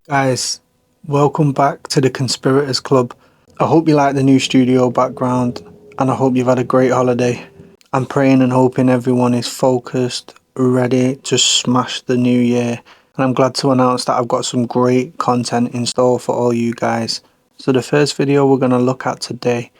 Guys, welcome back to the Conspirators Club. I hope you like the new studio background and I hope you've had a great holiday. I'm praying and hoping everyone is focused, ready to smash the new year. And I'm glad to announce that I've got some great content in store for all you guys. So the first video we're going to look at today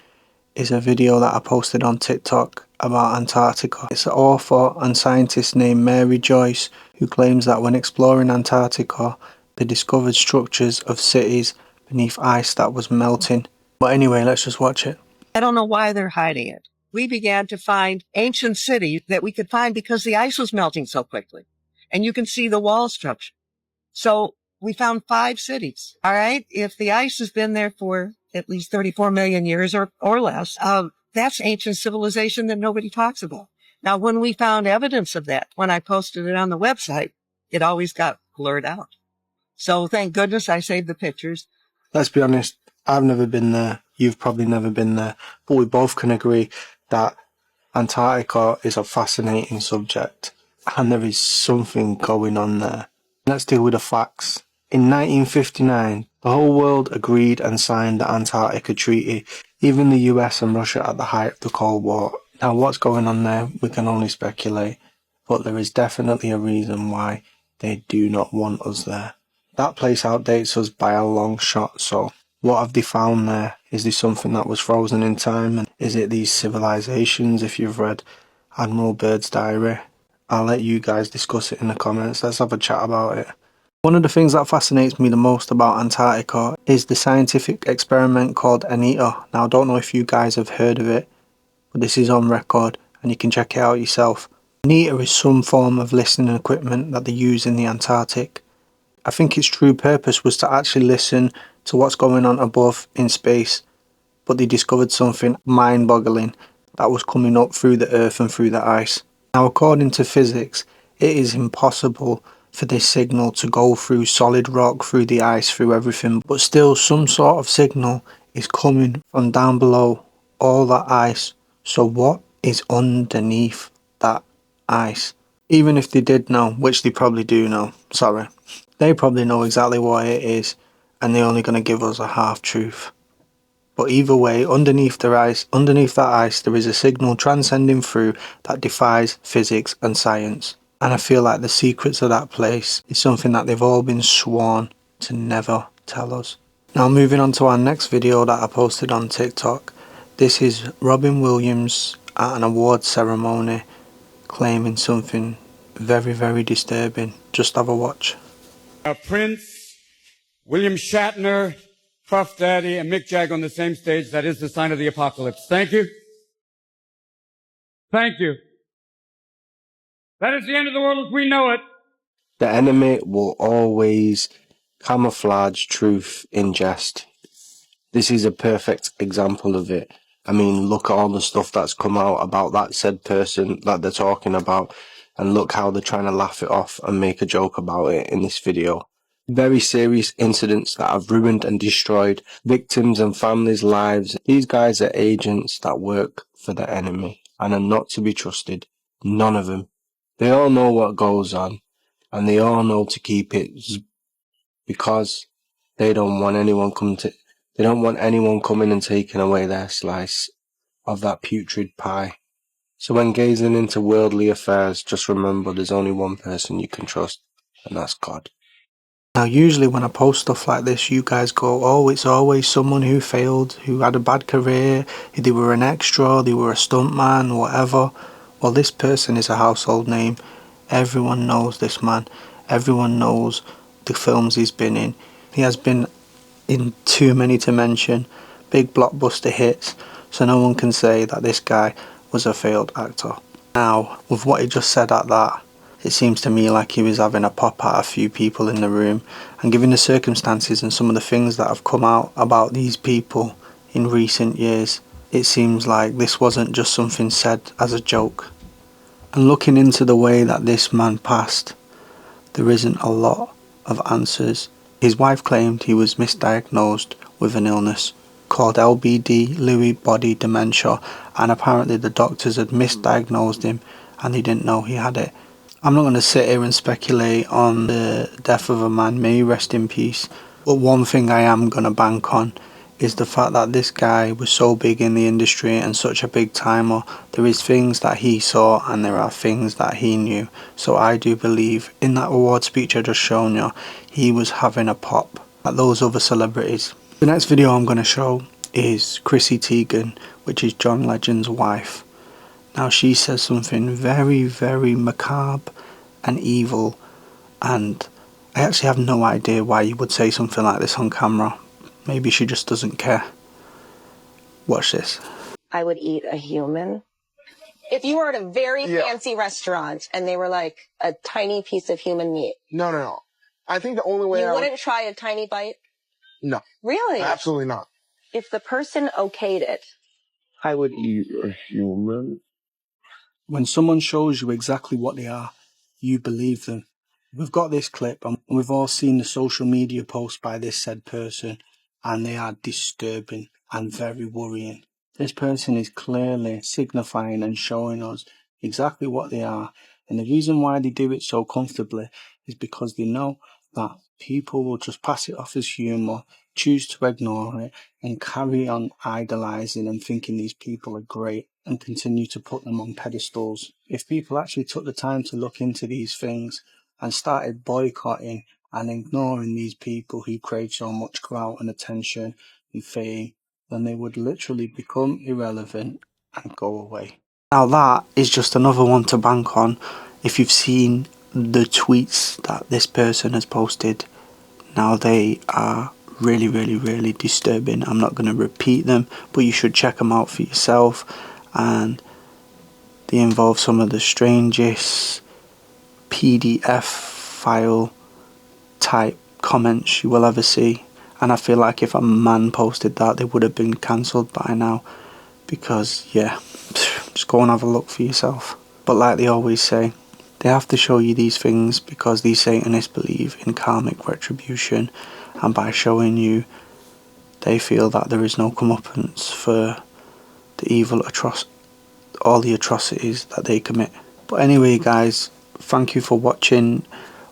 is a video that I posted on TikTok about Antarctica. It's an author and scientist named Mary Joyce who claims that when exploring Antarctica, they discovered structures of cities beneath ice that was melting. But anyway, let's just watch it. I don't know why they're hiding it. We began to find ancient cities that we could find because the ice was melting so quickly. And you can see the wall structure. So we found 5 cities. All right. If the ice has been there for at least 34 million years or less, that's ancient civilization that nobody talks about. Now, when we found evidence of that, when I posted it on the website, it always got blurred out. So thank goodness I saved the pictures. Let's be honest, I've never been there, you've probably never been there, but we both can agree that Antarctica is a fascinating subject and there is something going on there. Let's deal with the facts. In 1959, the whole world agreed and signed the Antarctica Treaty, even the US and Russia at the height of the Cold War. Now what's going on there, we can only speculate, but there is definitely a reason why they do not want us there. That place outdates us by a long shot, so what have they found there? Is there something that was frozen in time? And is it these civilizations? If you've read Admiral Byrd's diary, I'll let you guys discuss it in the comments. Let's have a chat about it. One of the things that fascinates me the most about Antarctica is the scientific experiment called Anita. Now I don't know if you guys have heard of it, but this is on record and you can check it out yourself. Anita is some form of listening equipment that they use in the Antarctic. I think its true purpose was to actually listen to what's going on above in space, but they discovered something mind-boggling that was coming up through the earth and through the ice. Now according to physics, it is impossible for this signal to go through solid rock, through the ice, through everything, but still some sort of signal is coming from down below all that ice. So what is underneath that ice? Even if they did know, which they probably do know, sorry, they probably know exactly what it is and they're only going to give us a half truth. But either way, underneath that ice, there is a signal transcending through that defies physics and science. And I feel like the secrets of that place is something that they've all been sworn to never tell us. Now moving on to our next video that I posted on TikTok. This is Robin Williams at an award ceremony claiming something very, very disturbing. Just have a watch. Prince, William Shatner, Puff Daddy, and Mick Jagger on the same stage. That is the sign of the apocalypse. Thank you. Thank you. That is the end of the world as we know it. The enemy will always camouflage truth in jest. This is a perfect example of it. I mean, look at all the stuff that's come out about that said person that they're talking about, and look how they're trying to laugh it off and make a joke about it in this video. Very serious incidents that have ruined and destroyed victims and families' lives. These guys are agents that work for the enemy and are not to be trusted. None of them. They all know what goes on and they all know to keep it because they don't want anyone coming and taking away their slice of that putrid pie. So when gazing into worldly affairs, just remember there's only one person you can trust, and that's God. Now usually when I post stuff like this, you guys go, oh, it's always someone who failed, who had a bad career, they were an extra, they were a stuntman, whatever. Well, this person is a household name. Everyone knows this man. Everyone knows the films he's been in. He has been in too many to mention, big blockbuster hits, so no one can say that this guy was a failed actor. Now, with what he just said at that, it seems to me like he was having a pop at a few people in the room, and given the circumstances and some of the things that have come out about these people in recent years, it seems like this wasn't just something said as a joke. And looking into the way that this man passed, there isn't a lot of answers. His wife claimed he was misdiagnosed with an illness called LBD, Lewy body dementia, and apparently the doctors had misdiagnosed him and they didn't know he had it. I'm not going to sit here and speculate on the death of a man, may he rest in peace. But one thing I am going to bank on is the fact that this guy was so big in the industry and such a big timer. There is things that he saw and there are things that he knew. So I do believe in that award speech I just shown you, he was having a pop at those other celebrities. The next video I'm going to show is Chrissy Teigen, which is John Legend's wife. Now she says something very, very macabre and evil, and I actually have no idea why you would say something like this on camera. Maybe she just doesn't care. Watch this. I would eat a human. If you were at a very fancy restaurant and they were like a tiny piece of human meat. No. I think the only way you wouldn't try a tiny bite? No. Really? Absolutely not. If the person okayed it. I would eat a human. When someone shows you exactly what they are, you believe them. We've got this clip and we've all seen the social media posts by this said person, and they are disturbing and very worrying. This person is clearly signifying and showing us exactly what they are, and the reason why they do it so comfortably is because they know that people will just pass it off as humour, choose to ignore it, and carry on idolising and thinking these people are great and continue to put them on pedestals. If people actually took the time to look into these things and started boycotting and ignoring these people who crave so much clout and attention and fame, then they would literally become irrelevant and go away. Now that is just another one to bank on. If you've seen the tweets that this person has posted, now they are really, really, really disturbing. I'm not going to repeat them, but you should check them out for yourself. And they involve some of the strangest PDF file type comments you will ever see. And I feel like if a man posted that, they would have been cancelled by now. Because, yeah, just go and have a look for yourself. But like they always say, they have to show you these things because these Satanists believe in karmic retribution. And by showing you, they feel that there is no comeuppance for the evil all the atrocities that they commit. But anyway guys, thank you for watching.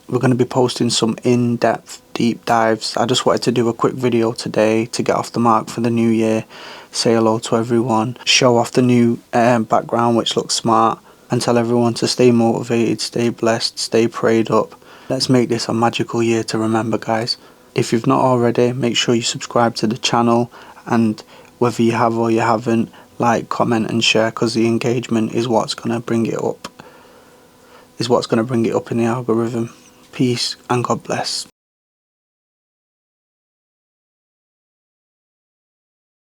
We're going to be posting some in-depth deep dives. I just wanted to do a quick video today to get off the mark for the new year, say hello to everyone, show off the new background which looks smart, and tell everyone to stay motivated, stay blessed, stay prayed up. Let's make this a magical year to remember, guys. If you've not already, make sure you subscribe to the channel, and whether you have or you haven't, like, comment and share, because the engagement is what's going to bring it up. In the algorithm. Peace and God bless.